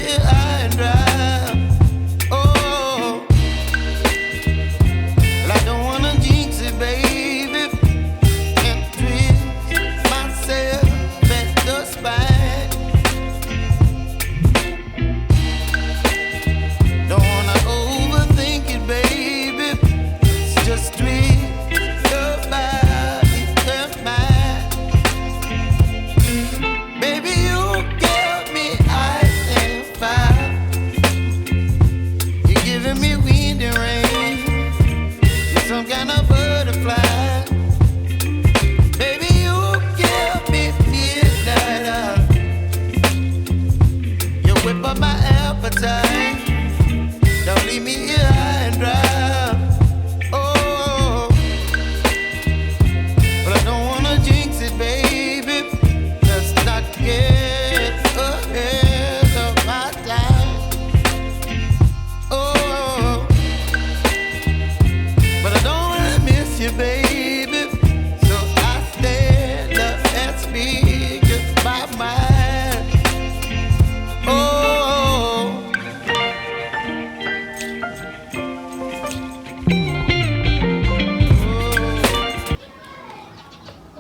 here high and dry. Oh, well, I don't wanna jinx it, baby, and twist myself at the spine. Don't wanna overthink it, baby. It's just twist your body and mine. Baby, you give me ice and fire. You're giving me wind and rain. You're some kind of butterfly. Baby, you give me midnight. You whip up my appetite. Don't leave me here high and dry. Oh, but I don't wanna jinx it, baby. Let's not get ahead of my time. Oh, but I don't wanna miss you, baby. So I stand up and speak just my mind. Oh.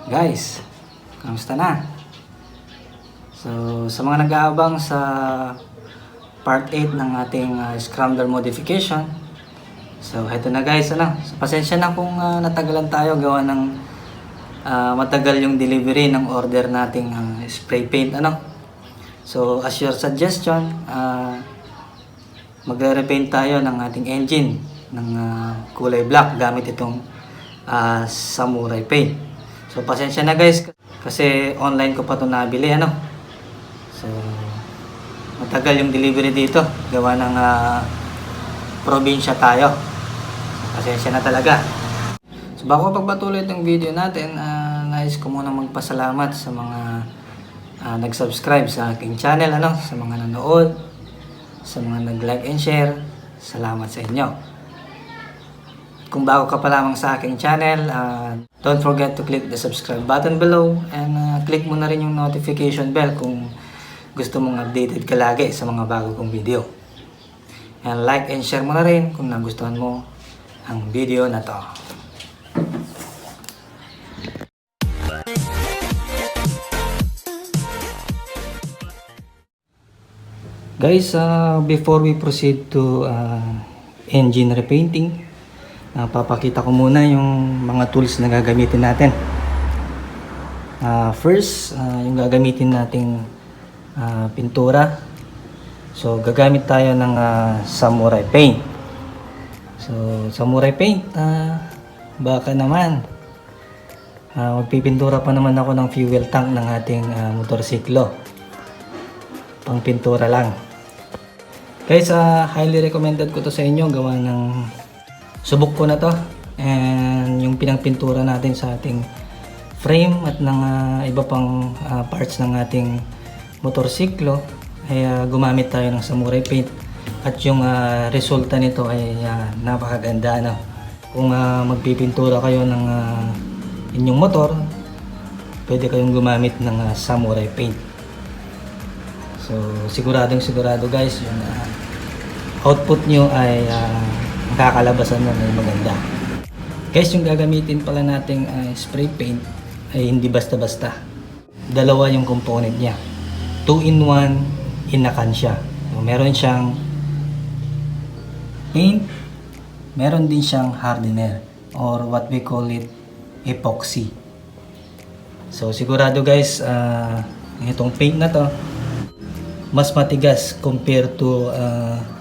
Guys, kamusta na? So, sa mga nag-aabang sa part 8 ng ating scrambler modification. So, heto na guys, So, pasensya na kung natagalan tayo gawa ng matagal yung delivery ng order nating spray paint, So, as your suggestion, magre-repaint tayo ng ating engine ng kulay black gamit itong samurai paint. So, pasensya na guys kasi online ko pa ito nabili, So, matagal yung delivery dito gawa ng probinsya tayo. So, pasensya na talaga. So, bago pagpatuloy itong video natin, nais ko muna magpasalamat sa mga nag-subscribe sa aking channel, sa mga nanood, sa mga nag-like and share. Salamat sa inyo. Kung bago ka pa lamang sa aking channel, don't forget to click the subscribe button below and click mo na rin yung notification bell kung gusto mong updated ka lagi sa mga bago kong video. And like and share mo na rin kung nagustuhan mo ang video na to. Guys, before we proceed to engine repainting, papakita ko muna yung mga tools na gagamitin natin. First, yung gagamitin nating pintura. So, gagamit tayo ng samurai paint. So, samurai paint, baka naman magpipintura pa naman ako ng fuel tank ng ating motorsiklo. Pang pintura lang. Guys, highly recommended ko to sa inyo gawa ng subok ko na to, and yung pinangpintura natin sa ating frame at ng iba pang parts ng ating motorsiklo ay gumamit tayo ng samurai paint, at yung resulta nito ay napakaganda, Kung magpipintura kayo ng inyong motor, pwede kayong gumamit ng samurai paint. So siguradong sigurado guys, yung output nyo ay makakalabasan na may maganda. Guys, yung gagamitin pala nating spray paint ay hindi basta-basta. Dalawa yung component niya. 2-in-1 in a can siya. So, meron siyang paint, meron din siyang hardener or what we call it epoxy. So sigurado guys, itong paint na to mas matigas compared to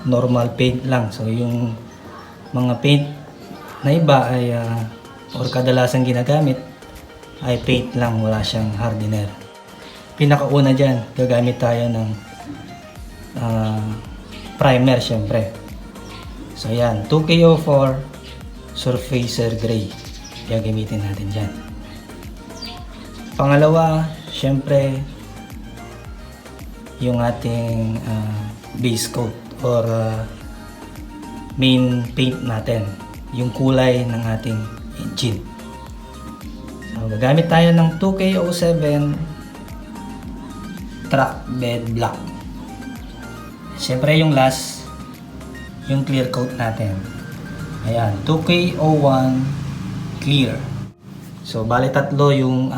normal paint lang. So yung mga paint na iba ay or kadalasan ginagamit ay paint lang, wala siyang hardener. Pinakauna dyan, gagamit tayo ng primer syempre. So yan, 2KO4 Surfacer Gray gagamitin natin dyan. Pangalawa, syempre yung ating base coat or main paint natin, yung kulay ng ating engine. So, gagamit tayo ng 2KO7 Track Bed Black. Siyempre yung last, yung clear coat natin. Ayan, 2K01 clear. So bali tatlo yung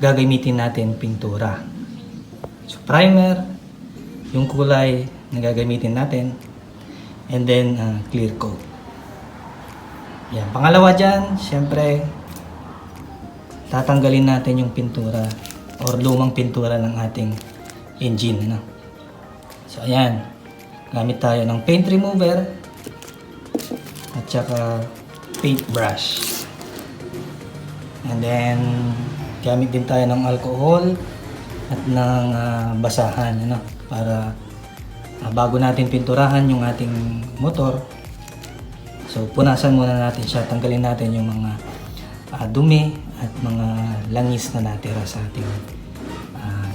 gagamitin natin pintura. So primer, yung kulay na gagamitin natin, and then clear coat. Yan, pangalawa dyan, siyempre tatanggalin natin yung pintura or lumang pintura ng ating engine, ano? So ayan, gamit tayo ng paint remover at saka paint brush, and then gamit din tayo ng alcohol at ng basahan, ano, para bago natin pinturahan yung ating motor. So punasan muna natin siya, tanggalin natin yung mga dumi at mga langis na natira sa ating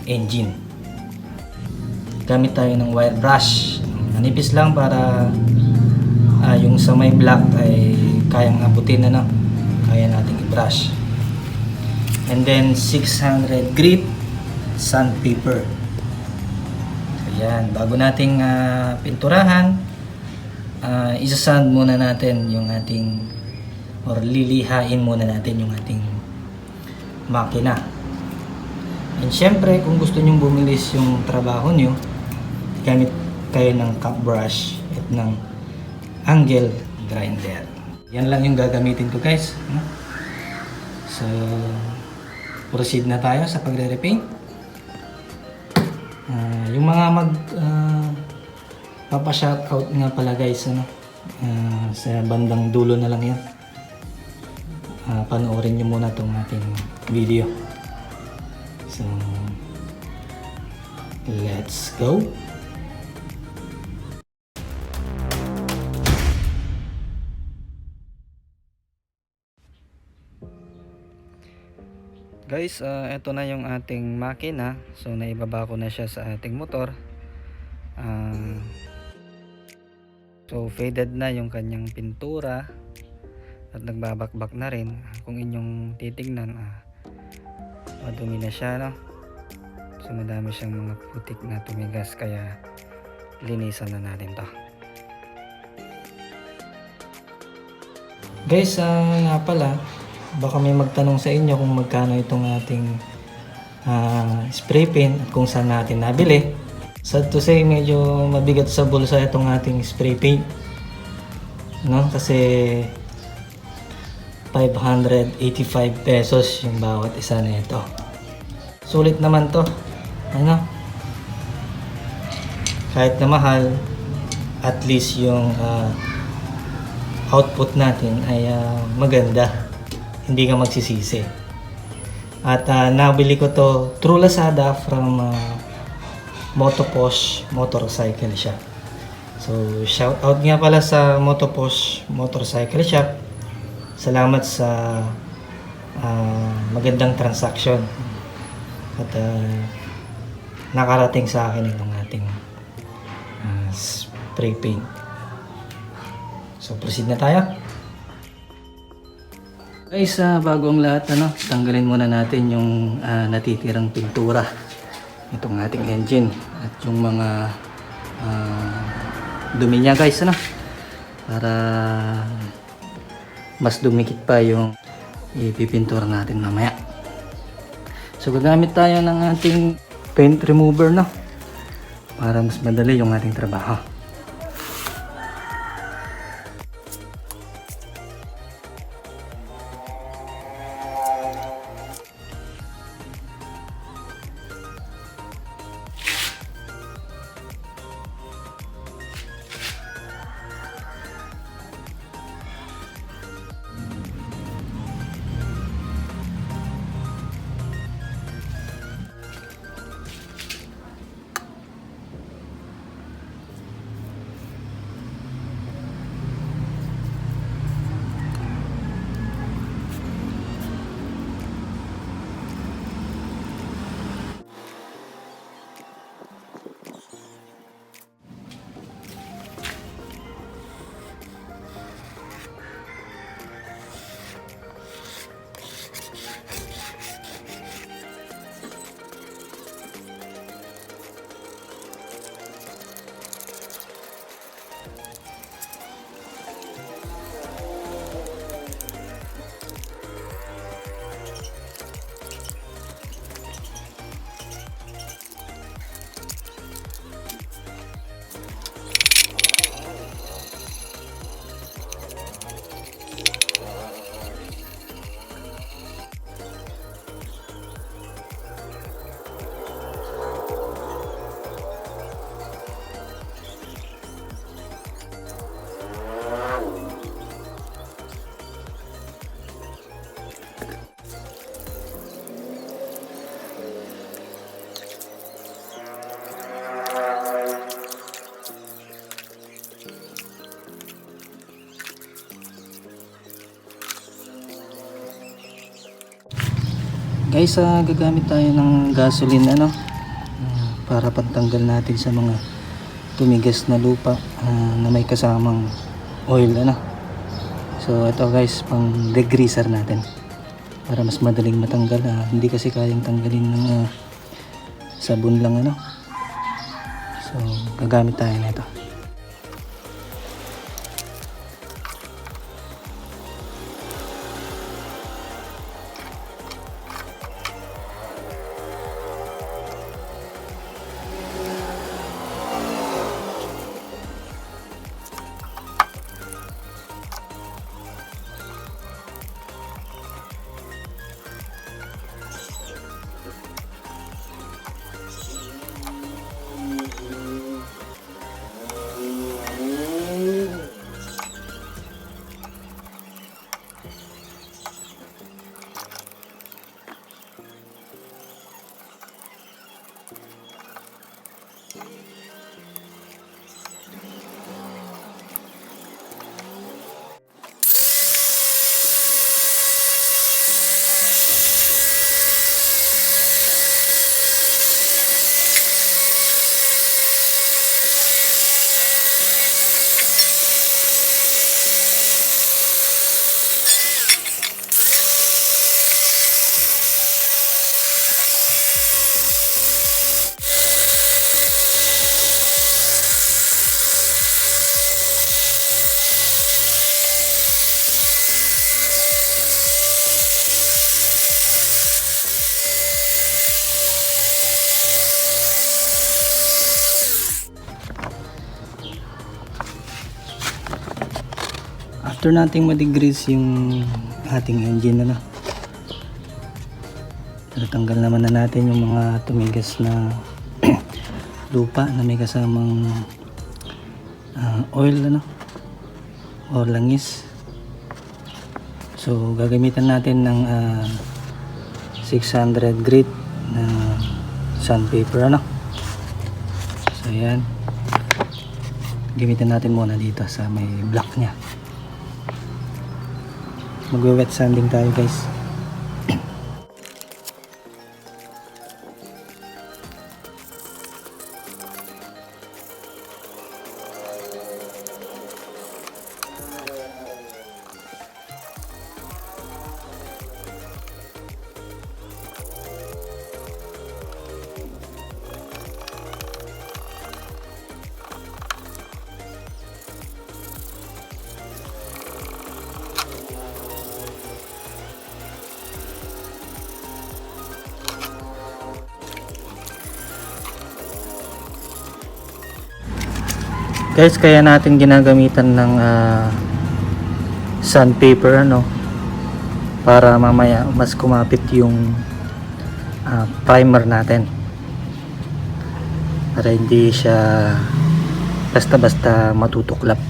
engine. Gamit tayo ng wire brush, manipis lang para yung sa may black ay kayang abutin, ano, kaya natin i-brush. And then 600 grit sandpaper. So yan, bago nating pinturahan, isasand muna natin yung ating, or lilihain muna natin yung ating makina. And syempre, kung gusto nyong bumilis yung trabaho nyo, gamit kayo ng cup brush at ng angle grinder. Yan lang yung gagamitin ko, guys. So proceed na tayo sa pagre-repaint. Yung mga papa-shoutout nga pala, guys, ano, sa bandang dulo na lang yan. Panoorin nyo muna itong ating video. So let's go. Guys, ito na yung ating makina. So naibaba ko na siya sa ating motor. So faded na yung kanyang pintura at nagbabakbak na rin. Kung inyong titignan, madumi na siya, no? So madami siyang mga putik na tumigas, kaya linisan na natin to. Guys, nga pala, baka may magtanong sa inyo kung magkano itong ating spray paint at kung saan natin nabili. Sad to say, medyo mabigat sa bulsa itong ating spray paint, no? Kasi 585 pesos yung bawat isa na ito. Sulit naman to, ano? Kahit na mahal, at least yung output natin ay maganda. Hindi ka magsisisi. At nabili ko to through Lazada from Motoposh Motorcycle Shop. So shout out nga pala sa Motoposh Motorcycle Shop. Salamat sa magandang transaction. At nakarating sa akin itong ating spray paint. So proceed na tayo. Guys, bago ang lahat, ano, tanggalin muna natin yung natitirang pintura itong ating engine at yung mga dumi niya, guys, ano, para mas dumikit pa yung ipipintura natin mamaya. So gagamit tayo ng ating paint remover, no, para mas madali yung ating trabaho. Guys, gagamit tayo ng gasoline para pantanggal natin sa mga tumigas na lupa na may kasamang oil So ito guys, pang degreaser natin para mas madaling matanggal. Hindi kasi kayang tanggalin ng sabon lang So gagamit tayo na ito. After nating ma-degrease yung ating engine tatanggal naman na natin yung mga tumigas na lupa na may kasamang oil or langis. So gagamitan natin ng 600 grit na sandpaper So ayan, gamitin natin muna dito sa may block nya. Magwe-wet sanding tayo guys. Guys, kaya natin ginagamitan ng sandpaper para mamaya mas kumapit yung primer natin, para hindi siya basta-basta matutuklap.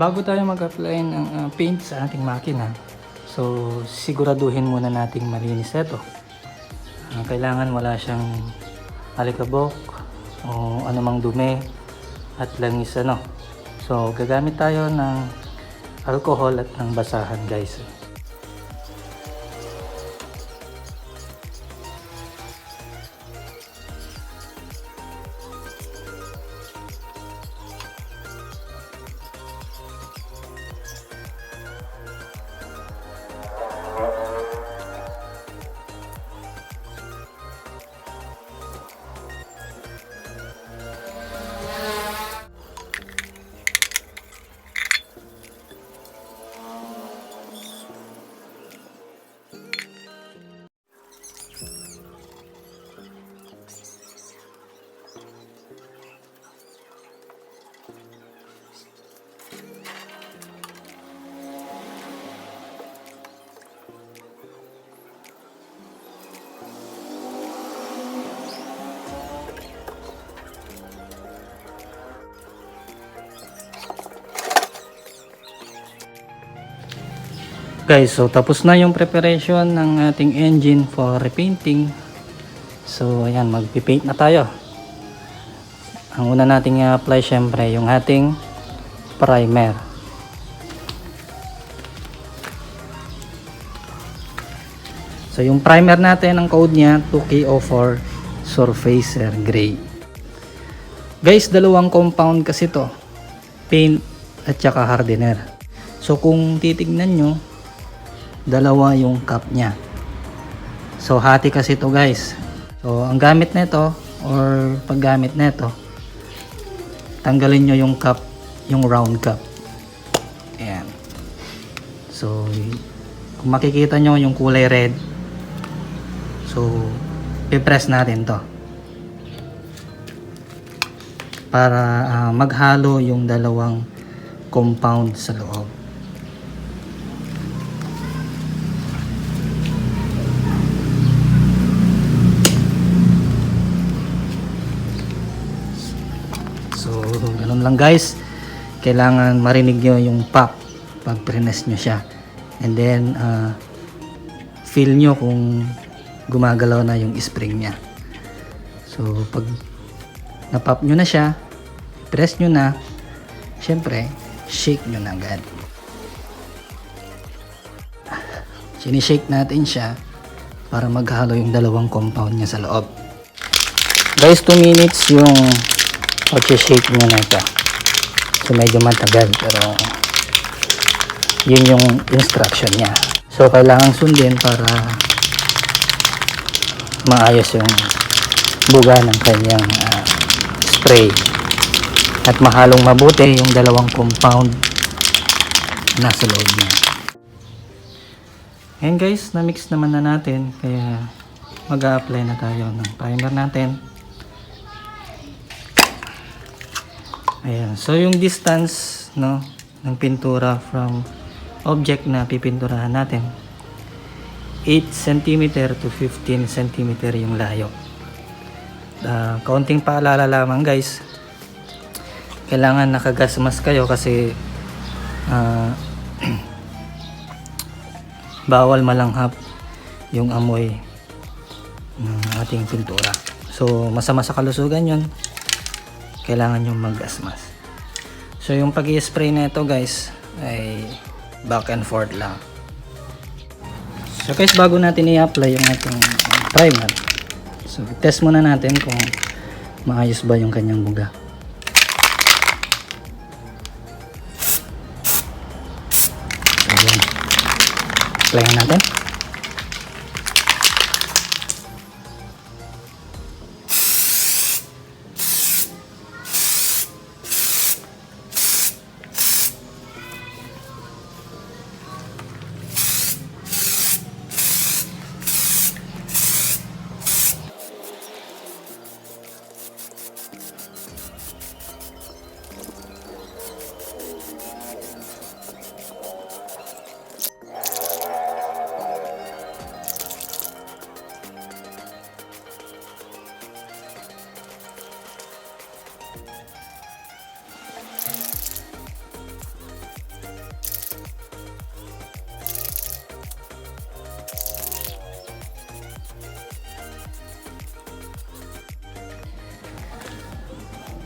Bago tayo mag-apply ng paint sa ating makina, So siguraduhin muna nating malinis ito. Kailangan wala siyang alikabok o anumang dumi at langis ano. So gagamit tayo ng alcohol at ng basahan guys. Guys, so tapos na yung preparation ng ating engine for repainting. So ayan, magpipaint na tayo. Ang una nating i-apply syempre yung ating primer. So yung primer natin, ang code niya 2KO4 Surfacer Gray. Guys, dalawang compound kasi to, paint at saka hardener. So kung titignan nyo, dalawa yung cup niya. So hati kasi ito guys. So ang gamit nito or paggamit nito, tanggalin nyo yung cup, yung round cup. Ayan. So kung makikita nyo yung kulay red, so pipress natin to para maghalo yung dalawang compound sa loob. So ganun lang guys, kailangan marinig nyo yung pop pag press nyo siya, and then feel nyo kung gumagalaw na yung spring nya. So pag na-pop nyo na siya, press nyo na, syempre shake nyo na agad. Sinishake natin siya para maghalo yung dalawang compound nya sa loob. Guys, 2 minutes yung pag-shake nyo na ito. So medyo matagal, pero yun yung instruction nya. So kailangan sundin para maayos yung buga ng kanyang spray at mahalong mabuti yung dalawang compound na nasa loob niya. Ayan guys, na-mix naman na natin, kaya mag-a-apply na tayo ng primer natin. Ayan, so yung distance no ng pintura from object na pipinturahan natin, 8 cm to 15 cm yung layo. Kaunting paalala lamang guys, kailangan nakagas mask kayo kasi bawal malanghap yung amoy ng ating pintura. So masama sa kalusugan yun, kailangan yung mag-gas mask. So yung pag-i-spray na ito guys ay back and forth lang. So guys, bago natin i-apply yung ating primer, so test muna natin kung maayos ba yung kanyang buga. So yan, apply natin.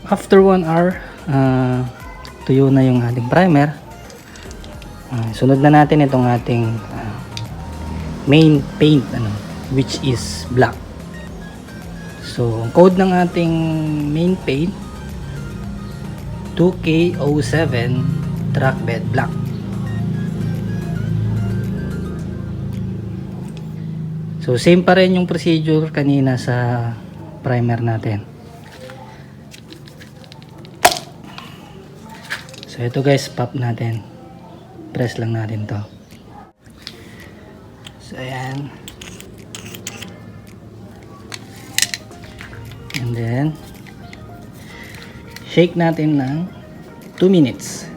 after 1 hour, tuyo na yung ating primer. Sunod na natin itong ating main paint, which is black. So, ang code ng ating main paint, 2K07 track bed black. So, same pa rin yung procedure kanina sa primer natin. So, ito guys, pop natin. Press lang natin to. So, ayan. And then, shake natin ng 2 minutes.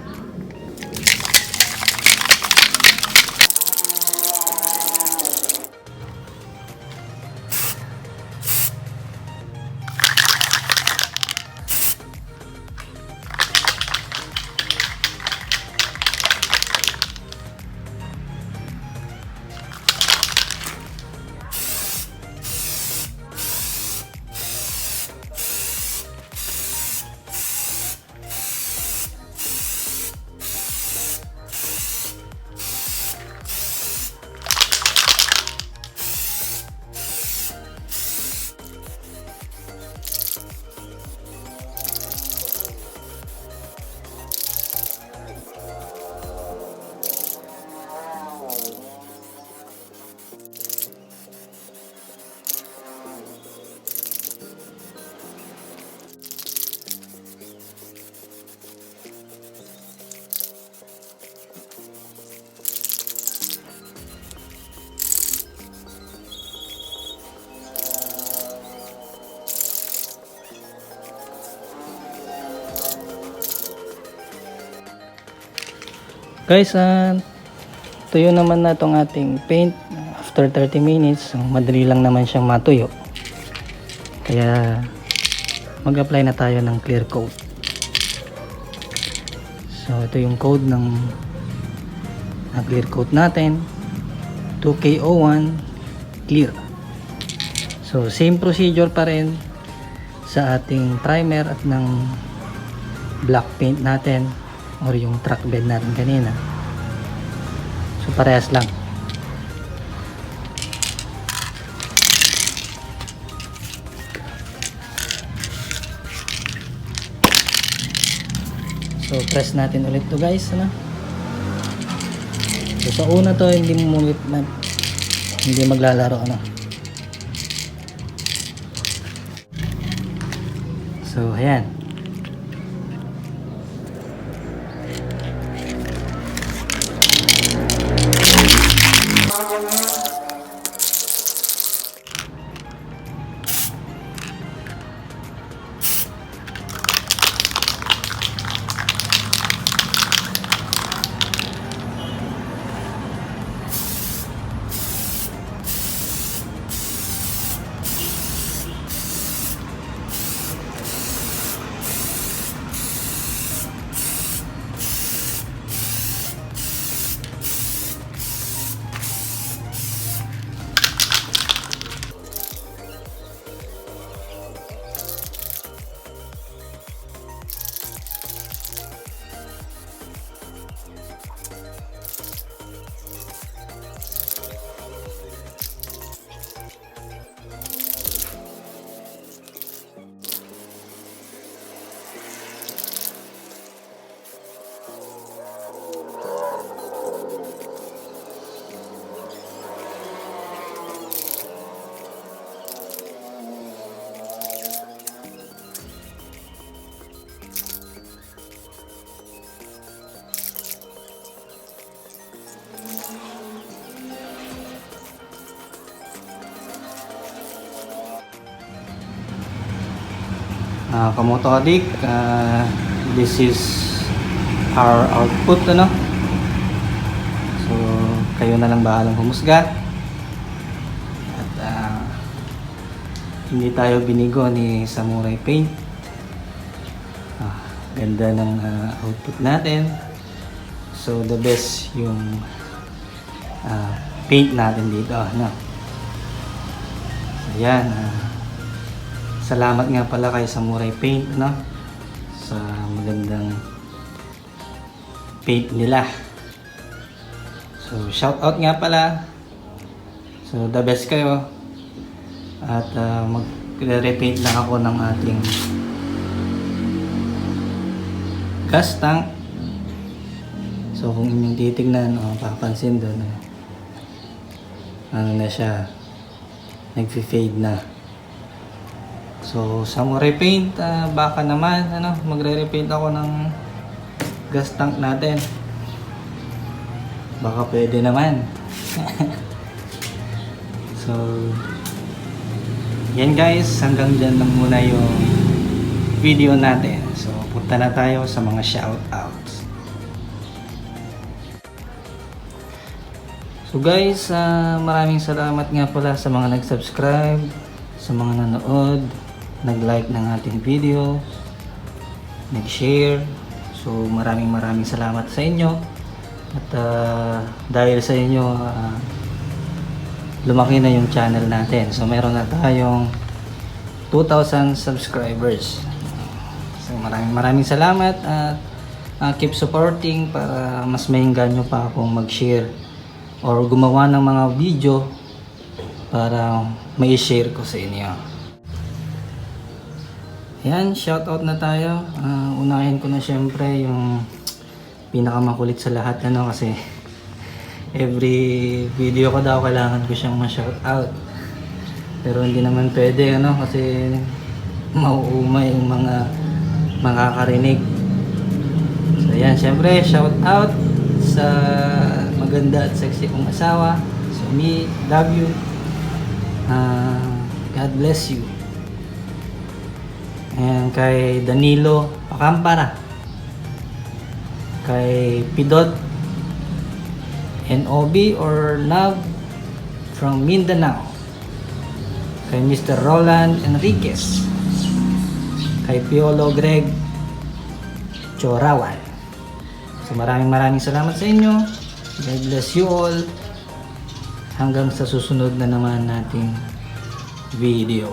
Guys, tuyo naman na itong ating paint after 30 minutes. Madali lang naman siyang matuyo. Kaya mag-apply na tayo ng clear coat. So ito yung code ng clear coat natin, 2K01 clear. So same procedure pa rin sa ating primer at ng black paint natin or yung track bed natin kanina. So parehas lang. So press natin ulit to guys, So sa una to hindi maglalaro So ayan. Kamoto adik, this is our output, so kayo na lang bahalang humusga at hindi tayo binigo ni Samurai Paint. Ganda ng output natin, so the best yung paint natin dito, so yan. Salamat nga pala kay Samurai Paint, sa magandang paint nila. So shout out nga pala. So the best kayo. At magre-repaint lang ako ng ating gas tank. So kung inyong titignan, papansin doon, ano na siya, nag-fade na. So sa mo repaint, baka naman magre-repaint ako ng gas tank natin. Baka pwede naman. So yan guys, hanggang dyan lang muna yung video natin. So punta na tayo sa mga shoutouts. So guys, maraming salamat nga pala sa mga nag-subscribe, sa mga nanood, nag-like ng ating video, nag-share. So maraming salamat sa inyo. At dahil sa inyo, lumaki na yung channel natin. So meron na tayong 2,000 subscribers. So maraming salamat at keep supporting para mas maingganyo pa akong mag-share or gumawa ng mga video para mai-share ko sa inyo. Yan, shoutout na tayo. Unahin ko na syempre yung pinakamakulit sa lahat kasi every video ko daw kailangan ko siyang ma-shoutout. Pero hindi naman pwede kasi mauumay yung mga makakarinig. So yan, syempre shoutout sa maganda at sexy kong asawa. So me, love you. God bless you. And kay Danilo Pacampara, kay Pidot NOB or Love from Mindanao, kay Mr. Roland Enriquez, kay Piolo Greg Chorawal. So maraming salamat sa inyo. God bless you all. Hanggang sa susunod na naman nating video.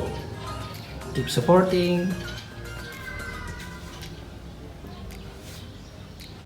Keep supporting.